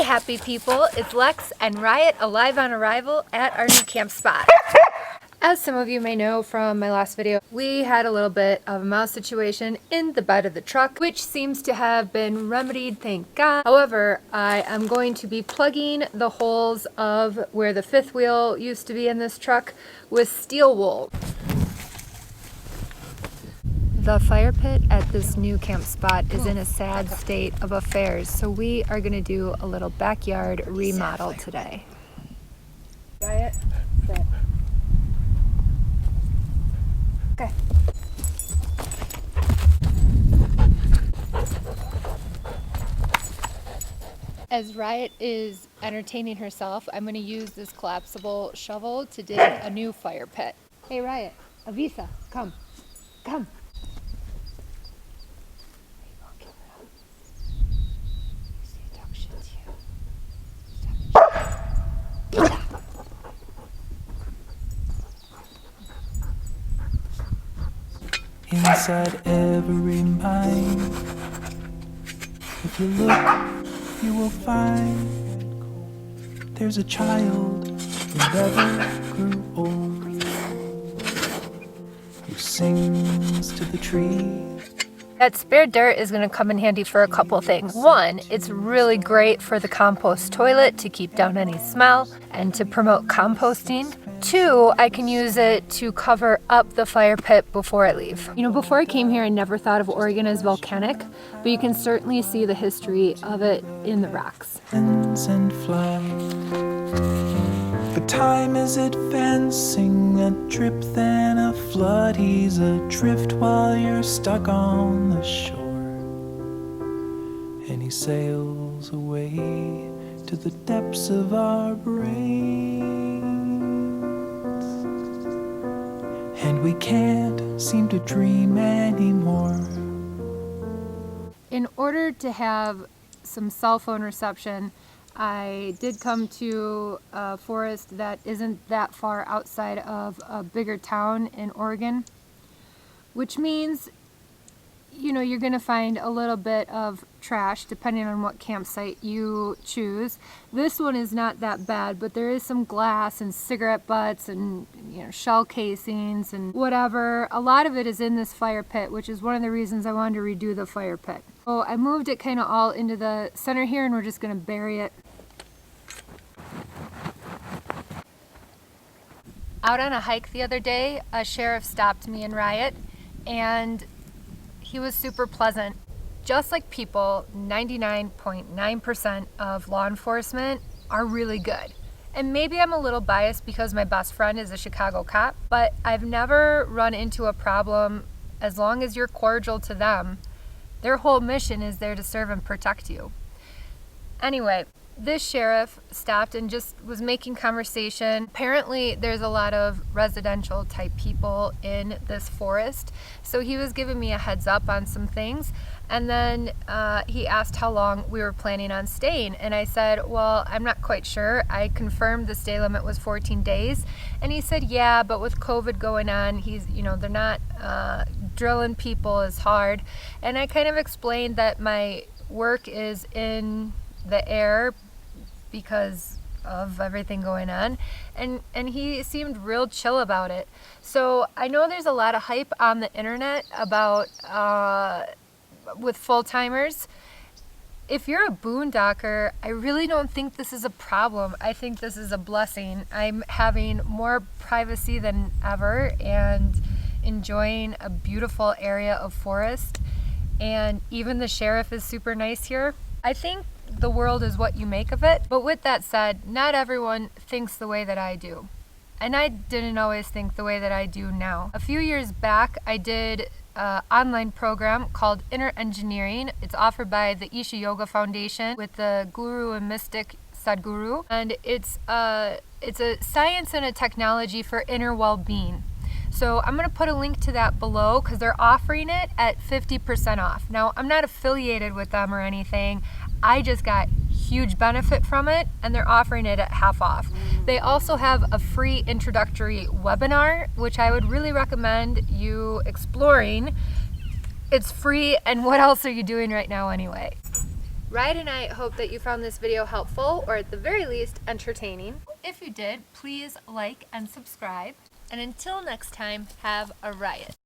happy people, it's Lex and Riot alive on arrival at our new camp spot. As some of you may know from my last video, we had a little bit of a mouse situation in the bed of the truck, which seems to have been remedied, thank God. However, I am going to be plugging the holes of where the fifth wheel used to be in this truck with steel wool. The fire pit at this new camp spot is in a sad state of affairs, so we are going to do a little backyard remodel today. Riot, sit. Okay. As Riot is entertaining herself, I'm going to use this collapsible shovel to dig a new fire pit. Hey Riot, Avisa, come. Come. Inside every mind, if you look, you will find there's a child who never grew old, who sings to the trees. That spare dirt is going to come in handy for a couple things. One, it's really great for the compost toilet to keep down any smell and to promote composting. Two, I can use it to cover up the fire pit before I leave. You know, before I came here, I never thought of Oregon as volcanic, but you can certainly see the history of it in the rocks. And fly. But time is advancing, a drip then a flood. He's adrift while you're stuck on the shore, and he sails away to the depths of our brains, and we can't seem to dream anymore. In order to have some cell phone reception, I did come to a forest that isn't that far outside of a bigger town in Oregon, which means, you know, you're going to find a little bit of trash depending on what campsite you choose. This one is not that bad, but there is some glass and cigarette butts and, you know, shell casings and whatever. A lot of it is in this fire pit, which is one of the reasons I wanted to redo the fire pit. So I moved it kind of all into the center here, and we're just going to bury it. Out on a hike the other day, a sheriff stopped me and Riot, and he was super pleasant. Just like people, 99.9% of law enforcement are really good. And maybe I'm a little biased because my best friend is a Chicago cop, but I've never run into a problem. As long as you're cordial to them, their whole mission is there to serve and protect you. Anyway, this sheriff stopped and just was making conversation. Apparently there's a lot of residential type people in this forest, so he was giving me a heads up on some things, and then he asked how long we were planning on staying, and I said, well, I'm not quite sure. I confirmed the stay limit was 14 days, and he said, yeah, but with COVID going on, they're not drilling people as hard. And I kind of explained that my work is in the air because of everything going on, and he seemed real chill about it. So I know there's a lot of hype on the internet about with full-timers. If you're a boondocker, I really don't think this is a problem. I think this is a blessing. I'm having more privacy than ever and enjoying a beautiful area of forest, and even the sheriff is super nice here. I think the world is what you make of it. But with that said, not everyone thinks the way that I do. And I didn't always think the way that I do now. A few years back, I did an online program called Inner Engineering. It's offered by the Isha Yoga Foundation with the guru and mystic Sadhguru. And it's a science and a technology for inner well-being. So I'm going to put a link to that below because they're offering it at 50% off. Now, I'm not affiliated with them or anything. I just got huge benefit from it, and they're offering it at half off. They also have a free introductory webinar, which I would really recommend you exploring. It's free, and what else are you doing right now anyway? Riot and I hope that you found this video helpful, or at the very least, entertaining. If you did, please like and subscribe. And until next time, have a riot.